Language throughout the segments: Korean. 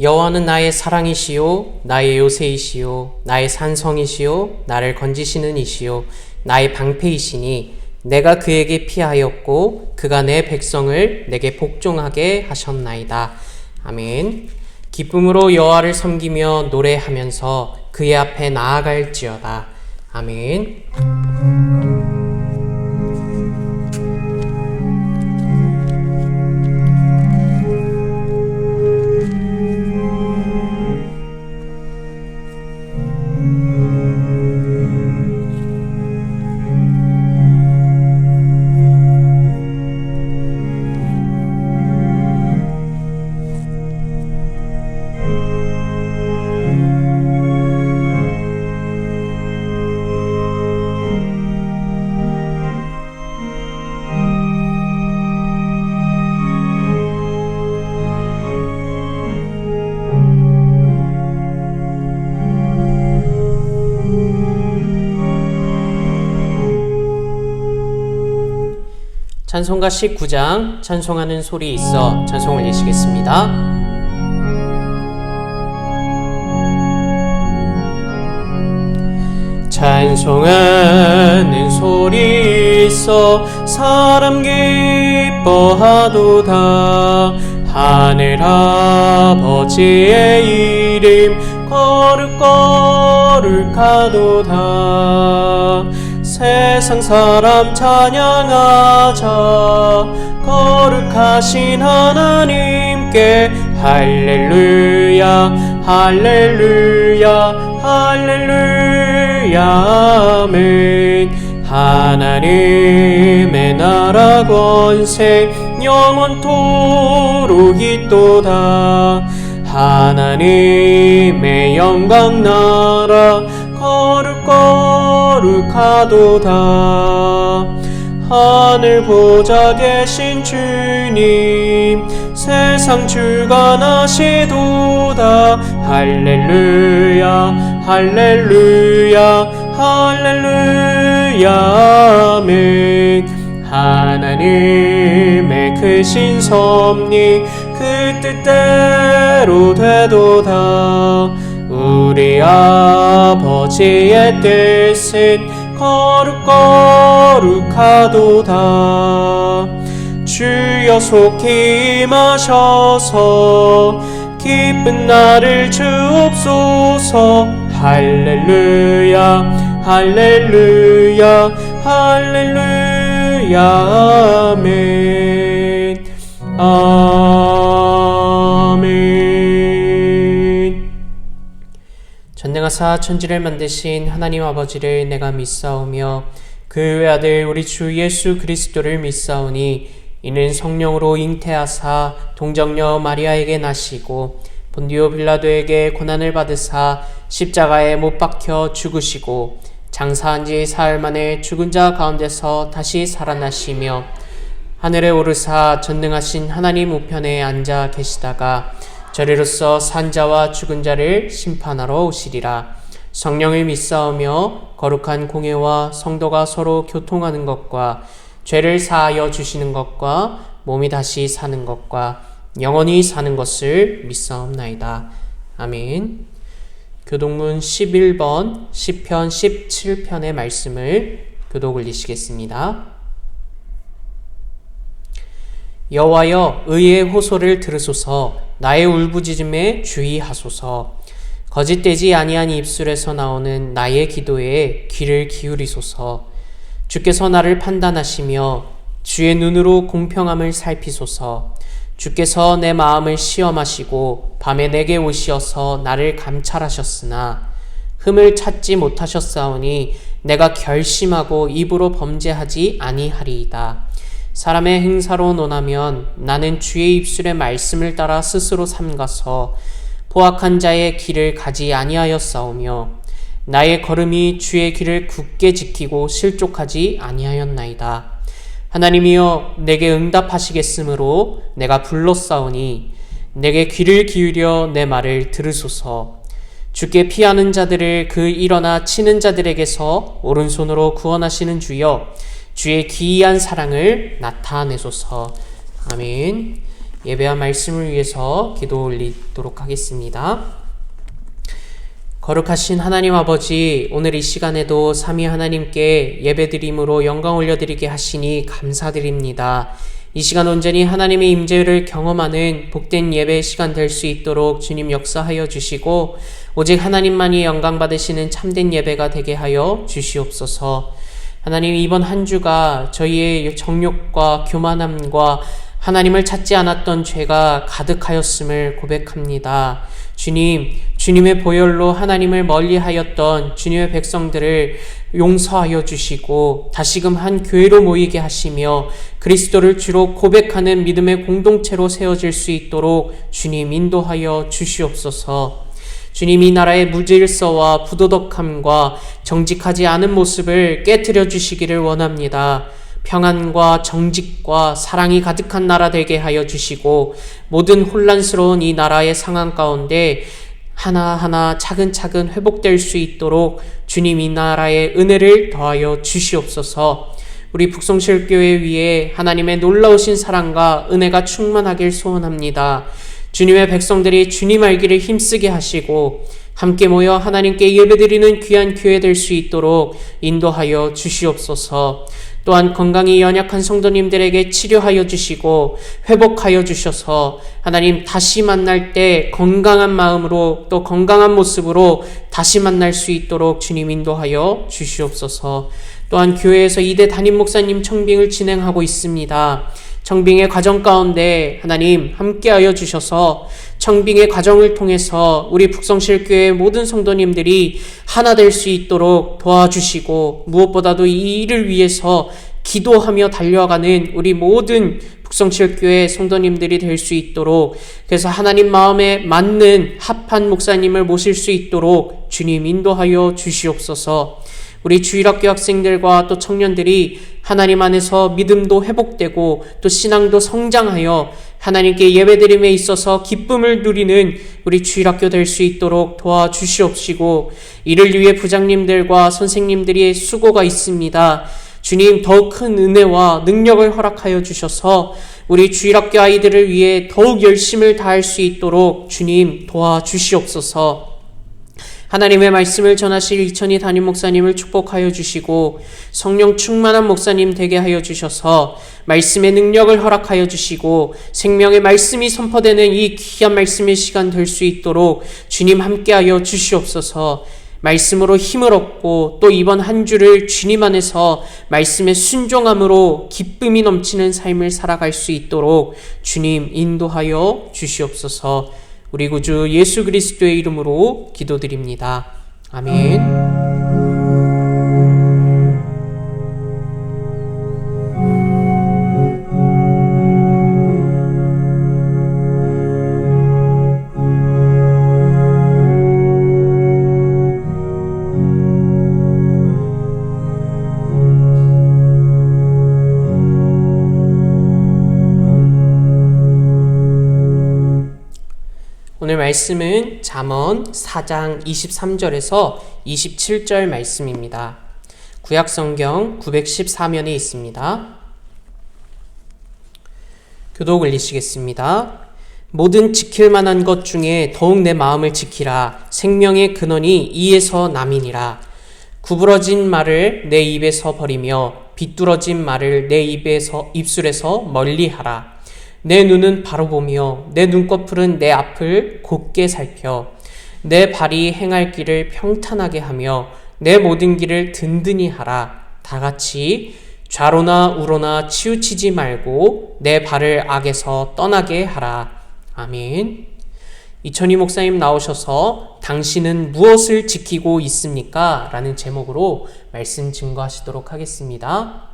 여호와는 나의 사랑이시요 나의 요새이시요 나의 산성이시요 나를 건지시는 이시요 나의 방패이시니 내가 그에게 피하였고 그가 내 백성을 내게 복종하게 하셨나이다. 아멘. 기쁨으로 여호와를 섬기며 노래하면서 그의 앞에 나아갈지어다. 아멘. 찬송가 19장 찬송하는 소리 있어 찬송 올리시겠습니다. 찬송하는 소리 있어 사람 기뻐하도다. 하늘 아버지의 이름 거룩거룩하도다. 세상 사람 찬양하자. 거룩하신 하나님께 할렐루야 할렐루야 할렐루야 아멘. 하나님의 나라 권세 영원토록 있도다. 하나님의 영광 나라 거룩거룩하도다. 하늘 보좌 계신 주님 세상 주관하시도다. 할렐루야 할렐루야 할렐루야 아멘. 하나님의 크신 섭리 그 뜻대로 되도다. 우리 아버지의 뜻은 거룩거룩하도다. 주여 속히 임하셔서 기쁜 날을 주옵소서. 할렐루야 할렐루야 할렐루야 아멘 아멘. 전능하사 천지를 만드신 하나님 아버지를 내가 믿사오며 그 외아들 우리 주 예수 그리스도를 믿사오니 이는 성령으로 잉태하사 동정녀 마리아에게 나시고 본디오 빌라도에게 고난을 받으사 십자가에 못 박혀 죽으시고 장사한 지 사흘 만에 죽은 자 가운데서 다시 살아나시며 하늘에 오르사 전능하신 하나님 우편에 앉아 계시다가 저리로서 산 자와 죽은 자를 심판하러 오시리라. 성령을 믿사오며 거룩한 공예와 성도가 서로 교통하는 것과 죄를 사하여 주시는 것과 몸이 다시 사는 것과 영원히 사는 것을 믿사옵나이다. 아멘. 교독문 11번 시편 17편의 말씀을 교독 올리시겠습니다. 여호와여 의의 호소를 들으소서. 나의 울부짖음에 주의하소서. 거짓되지 아니한 입술에서 나오는 나의 기도에 귀를 기울이소서. 주께서 나를 판단하시며 주의 눈으로 공평함을 살피소서. 주께서 내 마음을 시험하시고 밤에 내게 오시어서 나를 감찰하셨으나 흠을 찾지 못하셨사오니 내가 결심하고 입으로 범죄하지 아니하리이다. 사람의 행사로 논하면 나는 주의 입술의 말씀을 따라 스스로 삼가서 포악한 자의 길을 가지 아니하였사오며 나의 걸음이 주의 길을 굳게 지키고 실족하지 아니하였나이다. 하나님이여 내게 응답하시겠으므로 내가 불렀사오니 내게 귀를 기울여 내 말을 들으소서. 주께 피하는 자들을 그 일어나 치는 자들에게서 오른손으로 구원하시는 주여 주의 기이한 사랑을 나타내소서. 아멘. 예배와 말씀을 위해서 기도 올리도록 하겠습니다. 거룩하신 하나님 아버지, 오늘 이 시간에도 삼위 하나님께 예배드림으로 영광 올려드리게 하시니 감사드립니다. 이 시간 온전히 하나님의 임재를 경험하는 복된 예배 시간 될 수 있도록 주님 역사하여 주시고, 오직 하나님만이 영광 받으시는 참된 예배가 되게 하여 주시옵소서. 하나님, 이번 한 주가 저희의 정욕과 교만함과 하나님을 찾지 않았던 죄가 가득하였음을 고백합니다. 주님, 주님의 보혈로 하나님을 멀리하였던 주님의 백성들을 용서하여 주시고 다시금 한 교회로 모이게 하시며 그리스도를 주로 고백하는 믿음의 공동체로 세워질 수 있도록 주님 인도하여 주시옵소서. 주님, 이 나라의 무질서와 부도덕함과 정직하지 않은 모습을 깨트려 주시기를 원합니다. 평안과 정직과 사랑이 가득한 나라 되게 하여 주시고, 모든 혼란스러운 이 나라의 상황 가운데 하나하나 차근차근 회복될 수 있도록 주님 이 나라의 은혜를 더하여 주시옵소서. 우리 북성실교회 위에 하나님의 놀라우신 사랑과 은혜가 충만하길 소원합니다. 주님의 백성들이 주님 알기를 힘쓰게 하시고 함께 모여 하나님께 예배드리는 귀한 교회 될 수 있도록 인도하여 주시옵소서. 또한 건강이 연약한 성도님들에게 치료하여 주시고 회복하여 주셔서 하나님 다시 만날 때 건강한 마음으로 또 건강한 모습으로 다시 만날 수 있도록 주님 인도하여 주시옵소서. 또한 교회에서 2대 담임 목사님 청빙을 진행하고 있습니다. 청빙의 과정 가운데 하나님 함께하여 주셔서 청빙의 과정을 통해서 우리 북성실교회 모든 성도님들이 하나 될 수 있도록 도와주시고, 무엇보다도 이 일을 위해서 기도하며 달려가는 우리 모든 북성실교회 성도님들이 될 수 있도록, 그래서 하나님 마음에 맞는 합한 목사님을 모실 수 있도록 주님 인도하여 주시옵소서. 우리 주일학교 학생들과 또 청년들이 하나님 안에서 믿음도 회복되고 또 신앙도 성장하여 하나님께 예배드림에 있어서 기쁨을 누리는 우리 주일학교 될 수 있도록 도와주시옵시고, 이를 위해 부장님들과 선생님들의 수고가 있습니다. 주님, 더욱 큰 은혜와 능력을 허락하여 주셔서 우리 주일학교 아이들을 위해 더욱 열심을 다할 수 있도록 주님 도와주시옵소서. 하나님의 말씀을 전하실 이천희 담임 목사님을 축복하여 주시고 성령 충만한 목사님 되게 하여 주셔서 말씀의 능력을 허락하여 주시고 생명의 말씀이 선포되는 이 귀한 말씀의 시간 될 수 있도록 주님 함께하여 주시옵소서. 말씀으로 힘을 얻고 또 이번 한 주를 주님 안에서 말씀의 순종함으로 기쁨이 넘치는 삶을 살아갈 수 있도록 주님 인도하여 주시옵소서. 우리 구주 예수 그리스도의 이름으로 기도드립니다. 아멘. 오늘 말씀은 잠언 4장 23절에서 27절 말씀입니다. 구약성경 914면에 있습니다. 교독 올리시겠습니다. 모든 지킬 만한 것 중에 더욱 내 마음을 지키라. 생명의 근원이 이에서 남이니라. 구부러진 말을 내 입에서 버리며 비뚤어진 말을 내 입술에서 멀리하라. 내 눈은 바로 보며 내 눈꺼풀은 내 앞을 곧게 살펴 내 발이 행할 길을 평탄하게 하며 내 모든 길을 든든히 하라. 다같이 좌로나 우로나 치우치지 말고 내 발을 악에서 떠나게 하라. 아멘. 이천희 목사님 나오셔서 당신은 무엇을 지키고 있습니까? 라는 제목으로 말씀 증거하시도록 하겠습니다.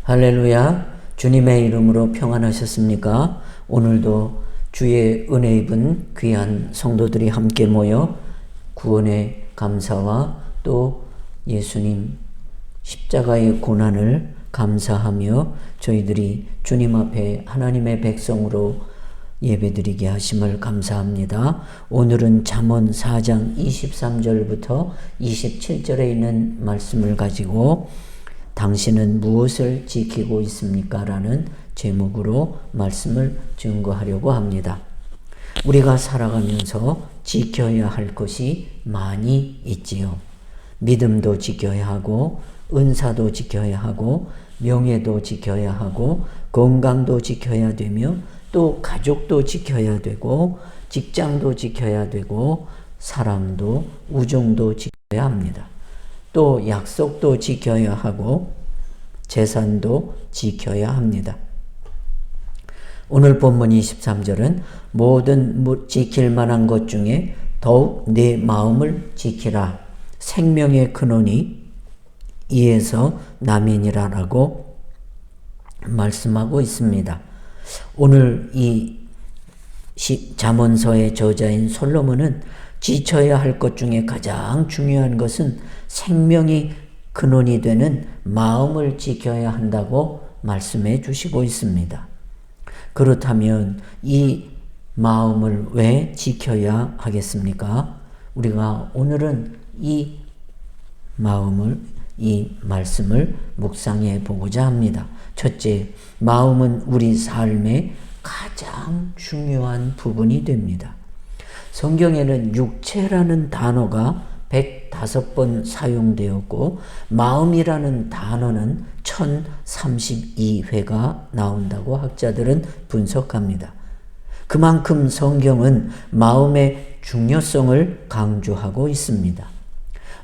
할렐루야. 주님의 이름으로 평안하셨습니까? 오늘도 주의 은혜 입은 귀한 성도들이 함께 모여 구원의 감사와 또 예수님 십자가의 고난을 감사하며 저희들이 주님 앞에 하나님의 백성으로 예배드리게 하심을 감사합니다. 오늘은 잠언 4장 23절부터 27절에 있는 말씀을 가지고 당신은 무엇을 지키고 있습니까? 라는 제목으로 말씀을 증거하려고 합니다. 우리가 살아가면서 지켜야 할 것이 많이 있지요. 믿음도 지켜야 하고, 은사도 지켜야 하고, 명예도 지켜야 하고, 건강도 지켜야 되며, 또 가족도 지켜야 되고, 직장도 지켜야 되고, 사랑도, 우정도 지켜야 합니다. 또 약속도 지켜야 하고, 재산도 지켜야 합니다. 오늘 본문 23절은 모든 지킬 만한 것 중에 더욱 내 마음을 지키라. 생명의 근원이 이에서 남이니라라고 말씀하고 있습니다. 오늘 이 잠언서의 저자인 솔로몬은 지켜야 할 것 중에 가장 중요한 것은 생명이 근원이 되는 마음을 지켜야 한다고 말씀해 주시고 있습니다. 그렇다면 이 마음을 왜 지켜야 하겠습니까? 우리가 오늘은 이 마음을, 이 말씀을 묵상해 보고자 합니다. 첫째, 마음은 우리 삶의 가장 중요한 부분이 됩니다. 성경에는 육체라는 단어가 105번 사용되었고, 마음이라는 단어는 1032회가 나온다고 학자들은 분석합니다. 그만큼 성경은 마음의 중요성을 강조하고 있습니다.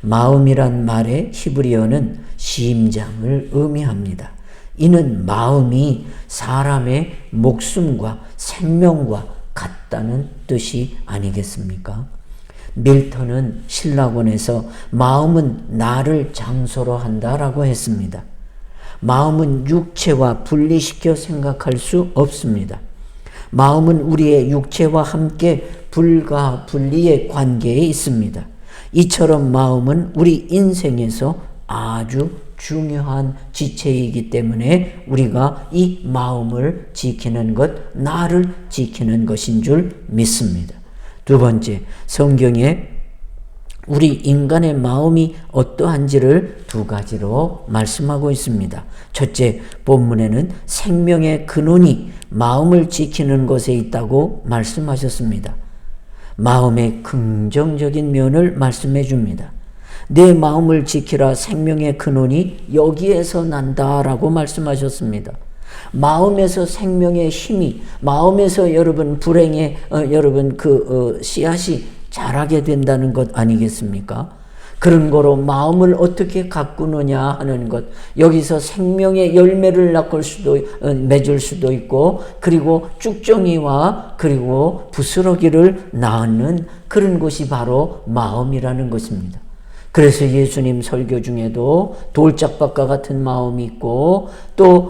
마음이란 말의 히브리어는 심장을 의미합니다. 이는 마음이 사람의 목숨과 생명과 같다는 뜻이 아니겠습니까? 밀턴은 신라권에서 마음은 나를 장소로 한다라고 했습니다. 마음은 육체와 분리시켜 생각할 수 없습니다. 마음은 우리의 육체와 함께 불가 분리의 관계에 있습니다. 이처럼 마음은 우리 인생에서 아주 중요한 지체이기 때문에 우리가 이 마음을 지키는 것, 나를 지키는 것인 줄 믿습니다. 두 번째, 성경에 우리 인간의 마음이 어떠한지를 두 가지로 말씀하고 있습니다. 첫째, 본문에는 생명의 근원이 마음을 지키는 것에 있다고 말씀하셨습니다. 마음의 긍정적인 면을 말씀해 줍니다. 내 마음을 지키라, 생명의 근원이 여기에서 난다라고 말씀하셨습니다. 마음에서 생명의 힘이, 마음에서 여러분 불행의 씨앗이 자라게 된다는 것 아니겠습니까? 그런 거로 마음을 어떻게 가꾸느냐 하는 것, 여기서 생명의 열매를 맺을 수도 있고, 그리고 쭉정이와 그리고 부스러기를 낳는 그런 것이 바로 마음이라는 것입니다. 그래서 예수님 설교 중에도 돌짝밭과 같은 마음이 있고, 또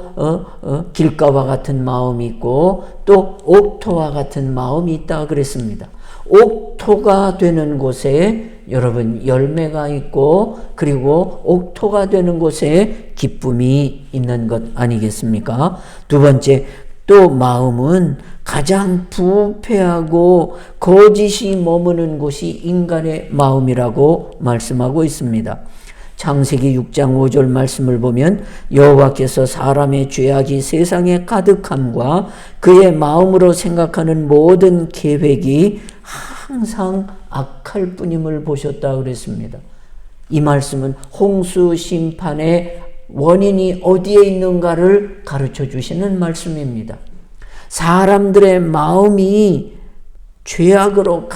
길가와 같은 마음이 있고, 또 옥토와 같은 마음이 있다 그랬습니다. 옥토가 되는 곳에 여러분 열매가 있고, 그리고 옥토가 되는 곳에 기쁨이 있는 것 아니겠습니까? 두 번째, 또 마음은 가장 부패하고 거짓이 머무는 곳이 인간의 마음이라고 말씀하고 있습니다. 창세기 6장 5절 말씀을 보면 여호와께서 사람의 죄악이 세상에 가득함과 그의 마음으로 생각하는 모든 계획이 항상 악할 뿐임을 보셨다 그랬습니다. 이 말씀은 홍수 심판의 원인이 어디에 있는가를 가르쳐 주시는 말씀입니다. 사람들의 마음이 죄악으로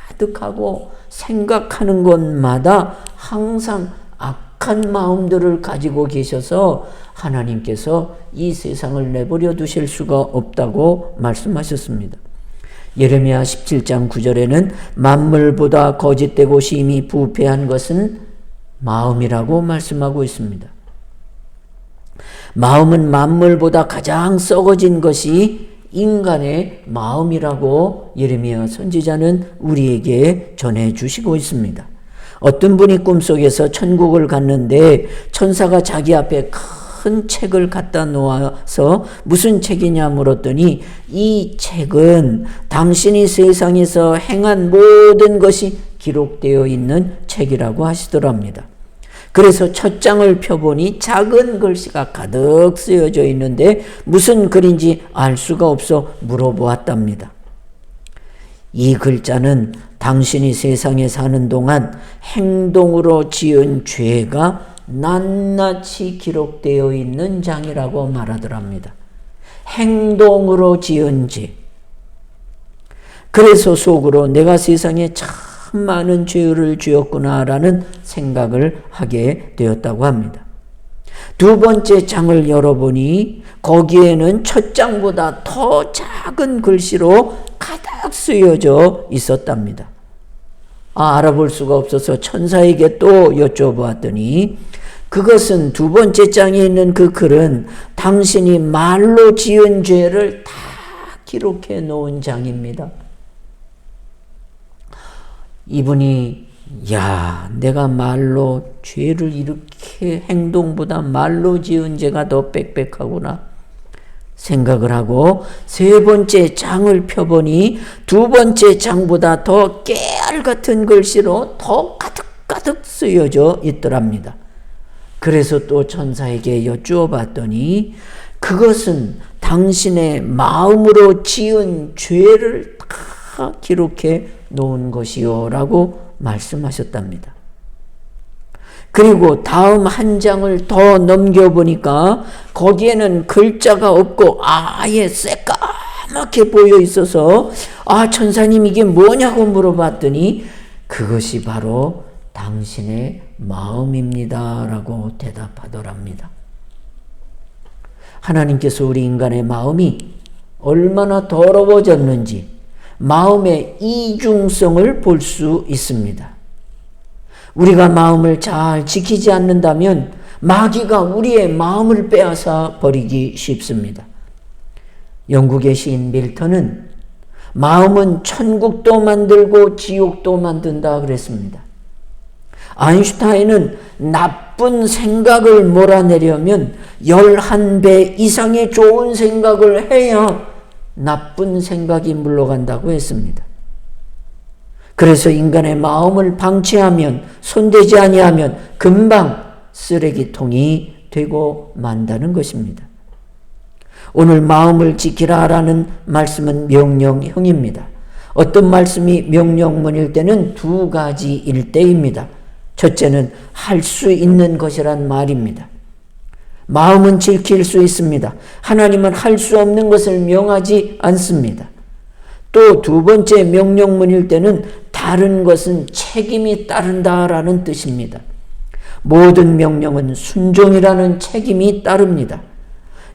가득하고 생각하는 것마다 항상 악한 마음들을 가지고 계셔서 하나님께서 이 세상을 내버려 두실 수가 없다고 말씀하셨습니다. 예레미야 17장 9절에는 만물보다 거짓되고 심히 부패한 것은 마음이라고 말씀하고 있습니다. 마음은 만물보다 가장 썩어진 것이 인간의 마음이라고 예레미야 선지자는 우리에게 전해주시고 있습니다. 어떤 분이 꿈속에서 천국을 갔는데 천사가 자기 앞에 큰 책을 갖다 놓아서 무슨 책이냐 물었더니 이 책은 당신이 세상에서 행한 모든 것이 기록되어 있는 책이라고 하시더랍니다. 그래서 첫 장을 펴보니 작은 글씨가 가득 쓰여져 있는데 무슨 글인지 알 수가 없어 물어보았답니다. 이 글자는 당신이 세상에 사는 동안 행동으로 지은 죄가 낱낱이 기록되어 있는 장이라고 말하더랍니다. 행동으로 지은 죄. 그래서 속으로 내가 세상에 참 많은 죄를 지었구나라는 생각을 하게 되었다고 합니다. 두 번째 장을 열어보니 거기에는 첫 장보다 더 작은 글씨로 가득 쓰여져 있었답니다. 알아볼 수가 없어서 천사에게 또 여쭤보았더니 그것은 두 번째 장에 있는 그 글은 당신이 말로 지은 죄를 다 기록해 놓은 장입니다. 이분이 내가 말로 죄를 이렇게 행동보다 말로 지은 죄가 더 빽빽하구나 생각을 하고 세 번째 장을 펴보니 두 번째 장보다 더 깨알 같은 글씨로 더 가득 쓰여져 있더랍니다. 그래서 또 천사에게 여쭈어봤더니 그것은 당신의 마음으로 지은 죄를 다 기록해 놓은 것이요 라고 말씀하셨답니다. 그리고 다음 한 장을 더 넘겨보니까 거기에는 글자가 없고 아예 새까맣게 보여 있어서 천사님 이게 뭐냐고 물어봤더니 그것이 바로 당신의 마음입니다 라고 대답하더랍니다. 하나님께서 우리 인간의 마음이 얼마나 더러워졌는지 마음의 이중성을 볼 수 있습니다. 우리가 마음을 잘 지키지 않는다면 마귀가 우리의 마음을 빼앗아 버리기 쉽습니다. 영국의 시인 밀턴은 마음은 천국도 만들고 지옥도 만든다 그랬습니다. 아인슈타인은 나쁜 생각을 몰아내려면 11배 이상의 좋은 생각을 해야 나쁜 생각이 물러간다고 했습니다. 그래서 인간의 마음을 방치하면 손대지 아니하면 금방 쓰레기통이 되고 만다는 것입니다. 오늘 마음을 지키라라는 말씀은 명령형입니다. 어떤 말씀이 명령문일 때는 두 가지일 때입니다. 첫째는 할 수 있는 것이란 말입니다. 마음은 지킬 수 있습니다. 하나님은 할 수 없는 것을 명하지 않습니다. 또 두 번째 명령문일 때는 다른 것은 책임이 따른다라는 뜻입니다. 모든 명령은 순종이라는 책임이 따릅니다.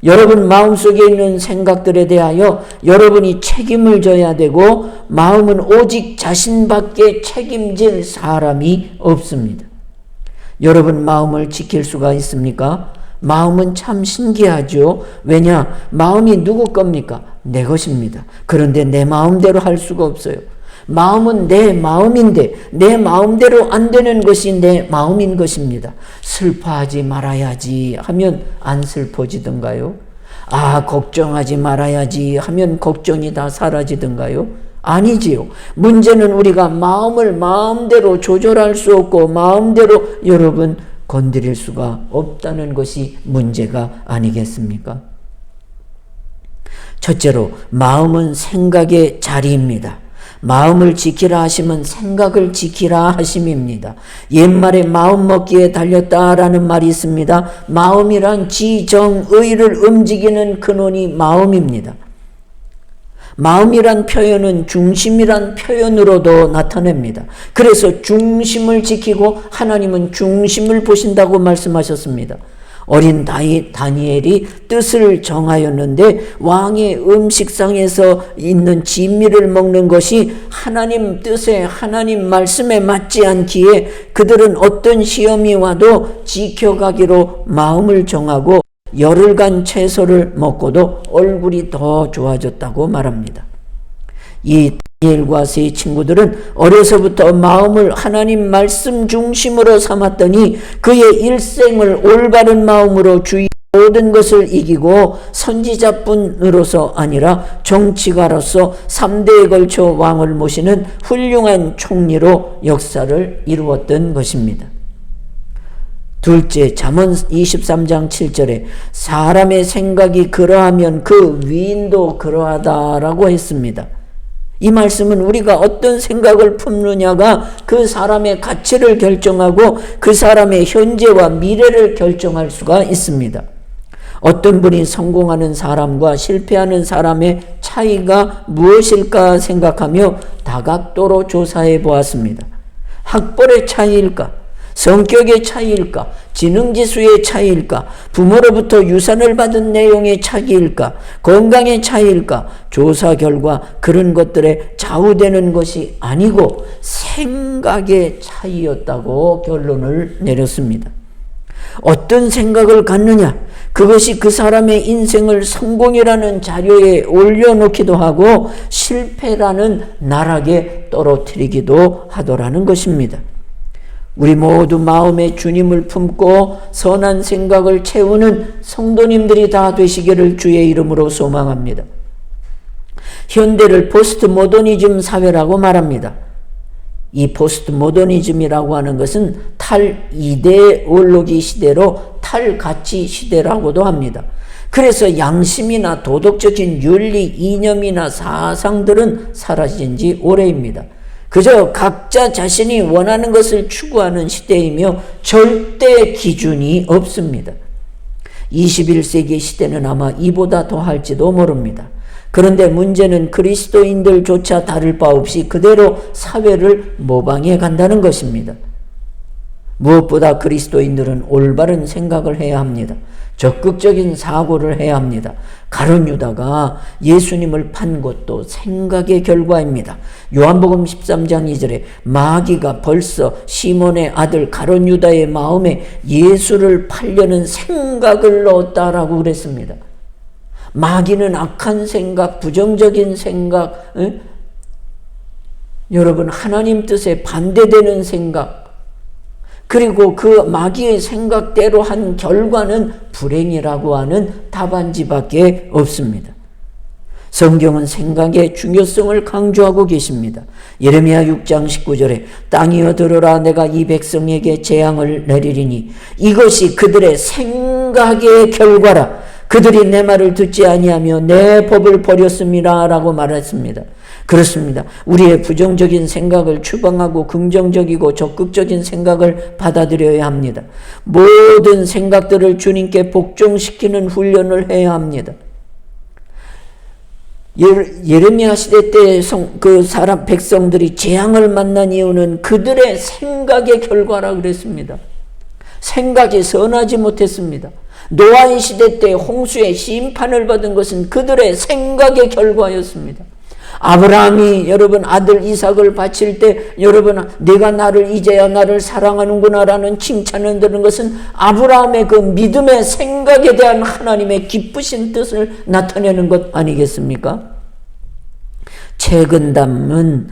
여러분 마음속에 있는 생각들에 대하여 여러분이 책임을 져야 되고 마음은 오직 자신밖에 책임질 사람이 없습니다. 여러분 마음을 지킬 수가 있습니까? 마음은 참 신기하죠. 왜냐? 마음이 누구 겁니까? 내 것입니다. 그런데 내 마음대로 할 수가 없어요. 마음은 내 마음인데 내 마음대로 안 되는 것이 내 마음인 것입니다. 슬퍼하지 말아야지 하면 안 슬퍼지던가요? 걱정하지 말아야지 하면 걱정이 다 사라지던가요? 아니지요. 문제는 우리가 마음을 마음대로 조절할 수 없고 마음대로 여러분 건드릴 수가 없다는 것이 문제가 아니겠습니까? 첫째로 마음은 생각의 자리입니다. 마음을 지키라 하시면 생각을 지키라 하심입니다. 옛말에 마음 먹기에 달렸다라는 말이 있습니다. 마음이란 지정의를 움직이는 근원이 마음입니다. 마음이란 표현은 중심이란 표현으로도 나타냅니다. 그래서 중심을 지키고 하나님은 중심을 보신다고 말씀하셨습니다. 어린 다니엘이 뜻을 정하였는데 왕의 음식상에서 있는 진미를 먹는 것이 하나님 뜻에 하나님 말씀에 맞지 않기에 그들은 어떤 시험이 와도 지켜가기로 마음을 정하고 열흘간 채소를 먹고도 얼굴이 더 좋아졌다고 말합니다. 이 다니엘과 세 친구들은 어려서부터 마음을 하나님 말씀 중심으로 삼았더니 그의 일생을 올바른 마음으로 주의 모든 것을 이기고 선지자뿐으로서 아니라 정치가로서 3대에 걸쳐 왕을 모시는 훌륭한 총리로 역사를 이루었던 것입니다. 둘째, 잠언 23장 7절에 사람의 생각이 그러하면 그 위인도 그러하다라고 했습니다. 이 말씀은 우리가 어떤 생각을 품느냐가 그 사람의 가치를 결정하고 그 사람의 현재와 미래를 결정할 수가 있습니다. 어떤 분이 성공하는 사람과 실패하는 사람의 차이가 무엇일까 생각하며 다각도로 조사해 보았습니다. 학벌의 차이일까? 성격의 차이일까? 지능지수의 차이일까? 부모로부터 유산을 받은 내용의 차이일까? 건강의 차이일까? 조사 결과 그런 것들에 좌우되는 것이 아니고 생각의 차이였다고 결론을 내렸습니다. 어떤 생각을 갖느냐? 그것이 그 사람의 인생을 성공이라는 자료에 올려놓기도 하고 실패라는 나락에 떨어뜨리기도 하더라는 것입니다. 우리 모두 마음에 주님을 품고 선한 생각을 채우는 성도님들이 다 되시기를 주의 이름으로 소망합니다. 현대를 포스트 모더니즘 사회라고 말합니다. 이 포스트 모더니즘이라고 하는 것은 탈이데올로기 시대로 탈가치 시대라고도 합니다. 그래서 양심이나 도덕적인 윤리, 이념이나 사상들은 사라진 지 오래입니다. 그저 각자 자신이 원하는 것을 추구하는 시대이며 절대 기준이 없습니다. 21세기 시대는 아마 이보다 더할지도 모릅니다. 그런데 문제는 그리스도인들조차 다를 바 없이 그대로 사회를 모방해 간다는 것입니다. 무엇보다 그리스도인들은 올바른 생각을 해야 합니다. 적극적인 사고를 해야 합니다. 가룟 유다가 예수님을 판 것도 생각의 결과입니다. 요한복음 13장 2절에 마귀가 벌써 시몬의 아들 가룟 유다의 마음에 예수를 팔려는 생각을 넣었다라고 그랬습니다. 마귀는 악한 생각, 부정적인 생각, 여러분 하나님 뜻에 반대되는 생각, 그리고 그 마귀의 생각대로 한 결과는 불행이라고 하는 답안지밖에 없습니다. 성경은 생각의 중요성을 강조하고 계십니다. 예레미야 6장 19절에 땅이여 들으라 내가 이 백성에게 재앙을 내리리니 이것이 그들의 생각의 결과라. 그들이 내 말을 듣지 아니하며 내 법을 버렸습니다 라고 말했습니다. 그렇습니다. 우리의 부정적인 생각을 추방하고 긍정적이고 적극적인 생각을 받아들여야 합니다. 모든 생각들을 주님께 복종시키는 훈련을 해야 합니다. 예레미야 시대 때 그 사람 백성들이 재앙을 만난 이유는 그들의 생각의 결과라 그랬습니다. 생각이 선하지 못했습니다. 노아의 시대 때 홍수의 심판을 받은 것은 그들의 생각의 결과였습니다. 아브라함이 여러분 아들 이삭을 바칠 때 여러분 내가 나를 이제야 나를 사랑하는구나 라는 칭찬을 들은 것은 아브라함의 그 믿음의 생각에 대한 하나님의 기쁘신 뜻을 나타내는 것 아니겠습니까? 책은담은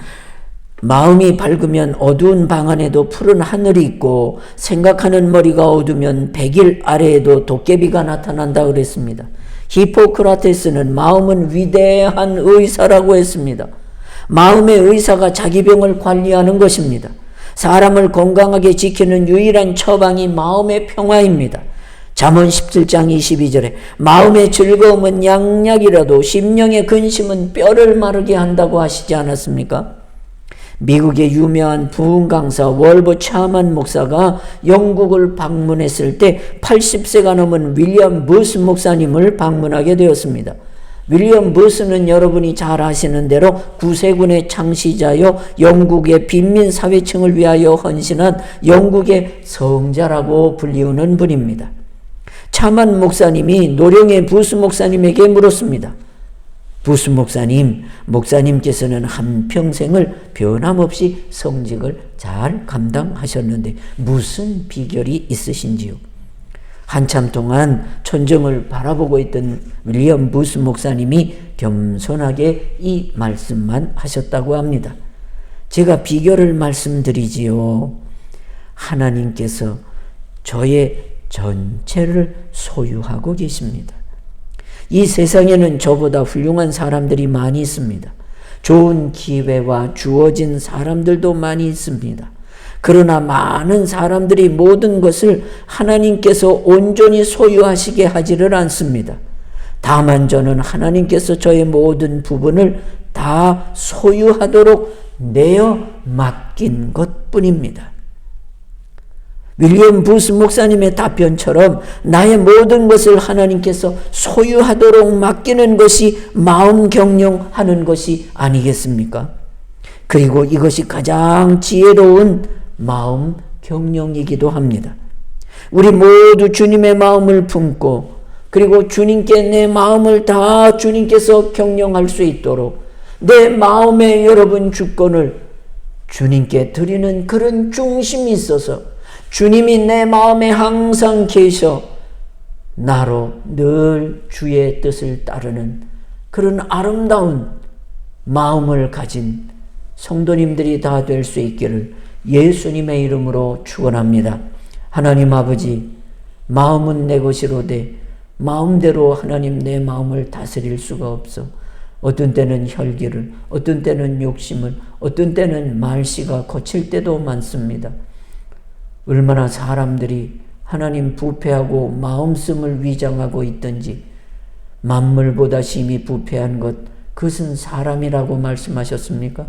마음이 밝으면 어두운 방 안에도 푸른 하늘이 있고 생각하는 머리가 어두면 백일 아래에도 도깨비가 나타난다 그랬습니다. 히포크라테스는 마음은 위대한 의사라고 했습니다. 마음의 의사가 자기 병을 관리하는 것입니다. 사람을 건강하게 지키는 유일한 처방이 마음의 평화입니다. 잠언 17장 22절에 마음의 즐거움은 양약이라도 심령의 근심은 뼈를 마르게 한다고 하시지 않았습니까? 미국의 유명한 부흥 강사 월버 차만 목사가 영국을 방문했을 때 80세가 넘은 윌리엄 무스 목사님을 방문하게 되었습니다. 윌리엄 무스는 여러분이 잘 아시는 대로 구세군의 창시자요 영국의 빈민 사회층을 위하여 헌신한 영국의 성자라고 불리우는 분입니다. 차만 목사님이 노령의 부스 목사님에게 물었습니다. 부스 목사님, 목사님께서는 한평생을 변함없이 성직을 잘 감당하셨는데 무슨 비결이 있으신지요? 한참 동안 천정을 바라보고 있던 윌리엄 부스 목사님이 겸손하게 이 말씀만 하셨다고 합니다. 제가 비결을 말씀드리지요. 하나님께서 저의 전체를 소유하고 계십니다. 이 세상에는 저보다 훌륭한 사람들이 많이 있습니다. 좋은 기회와 주어진 사람들도 많이 있습니다. 그러나 많은 사람들이 모든 것을 하나님께서 온전히 소유하시게 하지를 않습니다. 다만 저는 하나님께서 저의 모든 부분을 다 소유하도록 내어 맡긴 것뿐입니다. 윌리엄 부스 목사님의 답변처럼 나의 모든 것을 하나님께서 소유하도록 맡기는 것이 마음 경영하는 것이 아니겠습니까? 그리고 이것이 가장 지혜로운 마음 경영이기도 합니다. 우리 모두 주님의 마음을 품고 그리고 주님께 내 마음을 다 주님께서 경영할 수 있도록 내 마음의 여러분 주권을 주님께 드리는 그런 중심이 있어서 주님이 내 마음에 항상 계셔 나로 늘 주의 뜻을 따르는 그런 아름다운 마음을 가진 성도님들이 다 될 수 있기를 예수님의 이름으로 축원합니다. 하나님 아버지, 마음은 내 것이로되 마음대로 하나님 내 마음을 다스릴 수가 없어. 어떤 때는 혈기를, 어떤 때는 욕심을, 어떤 때는 말씨가 거칠 때도 많습니다. 얼마나 사람들이 하나님 부패하고 마음씀을 위장하고 있든지 만물보다 심히 부패한 것, 그것은 사람이라고 말씀하셨습니까?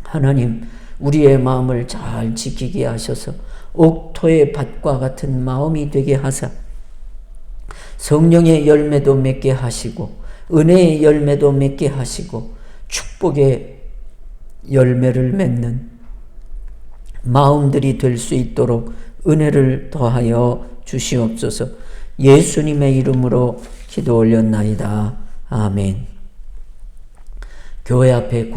하나님, 우리의 마음을 잘 지키게 하셔서 옥토의 밭과 같은 마음이 되게 하사 성령의 열매도 맺게 하시고 은혜의 열매도 맺게 하시고 축복의 열매를 맺는 마음들이 될 수 있도록 은혜를 더하여 주시옵소서. 예수님의 이름으로 기도 올렸나이다. 아멘. 교회 앞에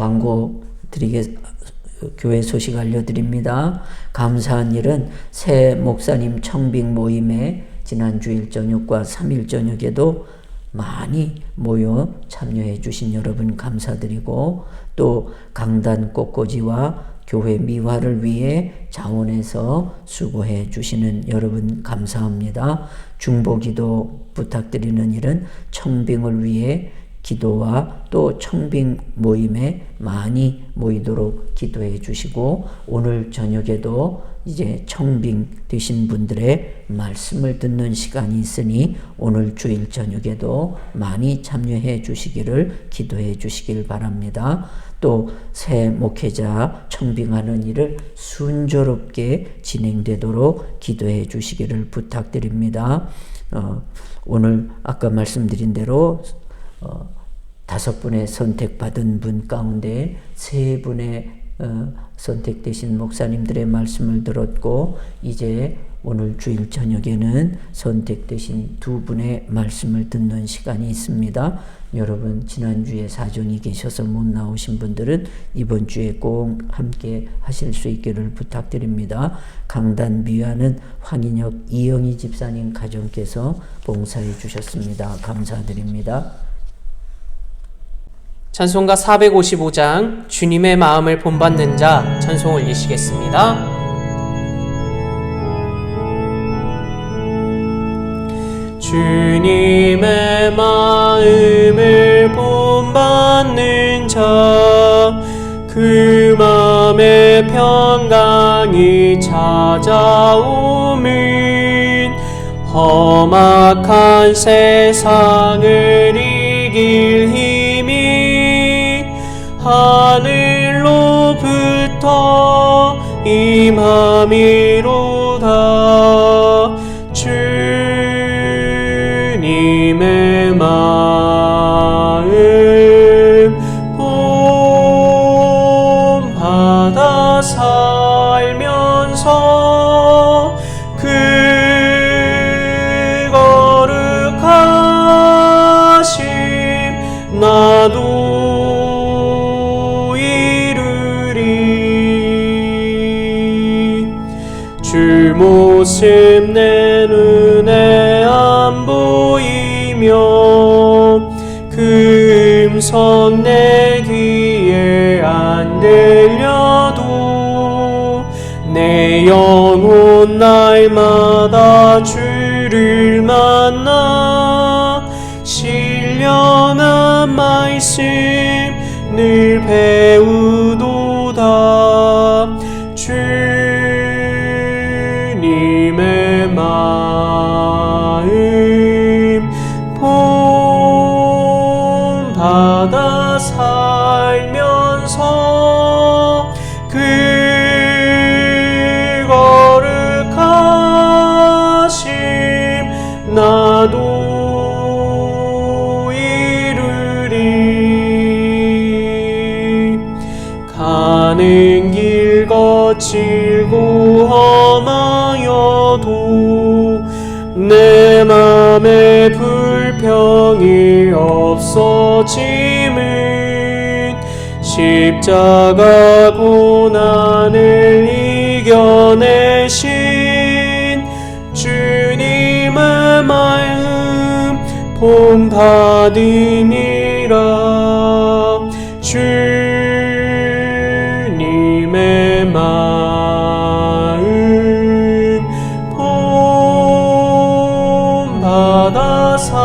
교회 소식 알려드립니다. 감사한 일은 새 목사님 청빙 모임에 지난 주일 저녁과 3일 저녁에도 많이 모여 참여해 주신 여러분 감사드리고, 또 강단 꽃꽂이와 교회 미화를 위해 자원해서 수고해 주시는 여러분 감사합니다. 중보기도 부탁드리는 일은 청빙을 위해 기도와 또 청빙 모임에 많이 모이도록 기도해 주시고, 오늘 저녁에도 이제 청빙 되신 분들의 말씀을 듣는 시간이 있으니 오늘 주일 저녁에도 많이 참여해 주시기를 기도해 주시길 바랍니다. 또 새 목회자 청빙하는 일을 순조롭게 진행되도록 기도해 주시기를 부탁드립니다. 오늘 아까 말씀드린 대로 5분의 선택받은 분 가운데 3분의 선택되신 목사님들의 말씀을 들었고, 이제 오늘 주일 저녁에는 선택되신 2분의 말씀을 듣는 시간이 있습니다. 여러분, 지난주에 사정이 계셔서 못 나오신 분들은 이번 주에 꼭 함께 하실 수 있기를 부탁드립니다. 강단 미화는 황인혁 이영희 집사님 가정께서 봉사해 주셨습니다. 감사드립니다. 찬송가 455장 주님의 마음을 본받는 자 찬송 올리시겠습니다. 주님의 마음을 본받는 자, 그 마음에 평강이 찾아오면 험악한 세상을 이길 힘이 하늘로부터 임함이로다. 주님의 마음 본받아 살면서 그 거룩하심 나도 이루리. 주 모습 내 눈에 안 보이며 그 음성 내 귀에 안 들려도 내 영혼 날마다 주를 만나 신령한 말씀 늘 배우도다. 주님의 가는 길 거칠고 험하여도 내 맘에 불평이 없어짐은 십자가 고난을 이겨내신 주님의 마음 본받음이라. 주님의 마음 본받아 살면서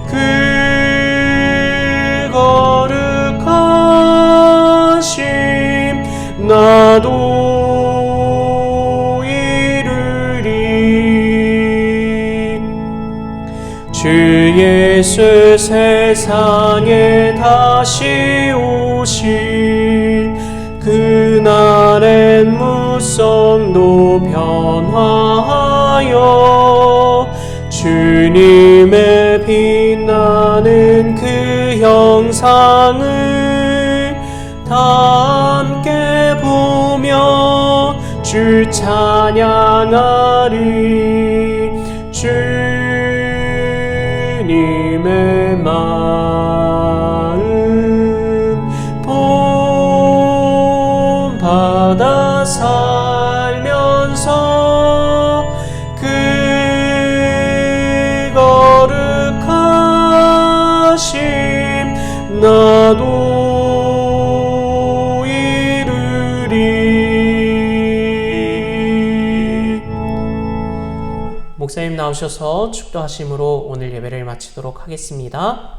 그 거룩하심 나도 이루리. 주 예수 세상에 다시 오실 그날엔 무성도 변화하여 주님의 빛나는 그 형상을 다 함께 보며 주 찬양하리. 주님의 마음 본받아 살면서 그 거룩하심 나도 이루리. 목사님 나오셔서 축도하심으로 오늘 예배를 마치도록 하겠습니다.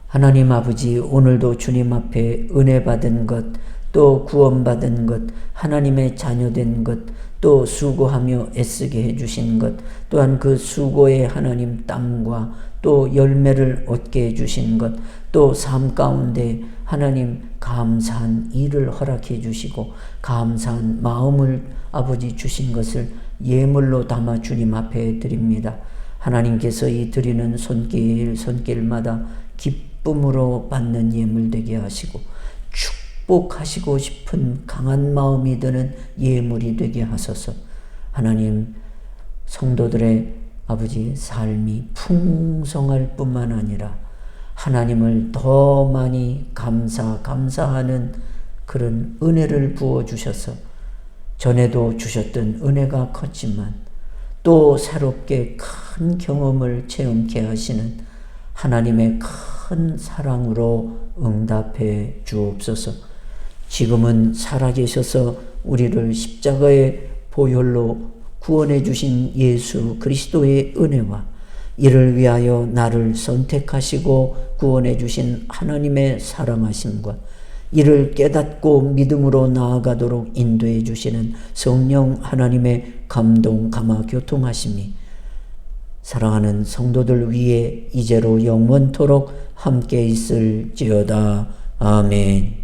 하나님 아버지, 오늘도 주님 앞에 은혜 받은 것, 또 구원받은 것, 하나님의 자녀된 것, 또 수고하며 애쓰게 해주신 것, 또한 그 수고의 하나님 땅과 또 열매를 얻게 해주신 것, 또 삶 가운데 하나님 감사한 일을 허락해 주시고 감사한 마음을 아버지 주신 것을 예물로 담아 주님 앞에 드립니다. 하나님께서 이 드리는 손길마다 기쁨으로 받는 예물 되게 하시고 축복하시고 싶은 강한 마음이 드는 예물이 되게 하소서. 하나님, 성도들의 아버지 삶이 풍성할 뿐만 아니라 하나님을 더 많이 감사하는 그런 은혜를 부어주셔서 전에도 주셨던 은혜가 컸지만 또 새롭게 큰 경험을 체험케 하시는 하나님의 큰 사랑으로 응답해 주옵소서. 지금은 살아계셔서 우리를 십자가의 보혈로 구원해 주신 예수 그리스도의 은혜와 이를 위하여 나를 선택하시고 구원해 주신 하나님의 사랑하심과 이를 깨닫고 믿음으로 나아가도록 인도해 주시는 성령 하나님의 감동, 감화, 교통하심이 사랑하는 성도들 위에 이제로 영원토록 함께 있을지어다. 아멘.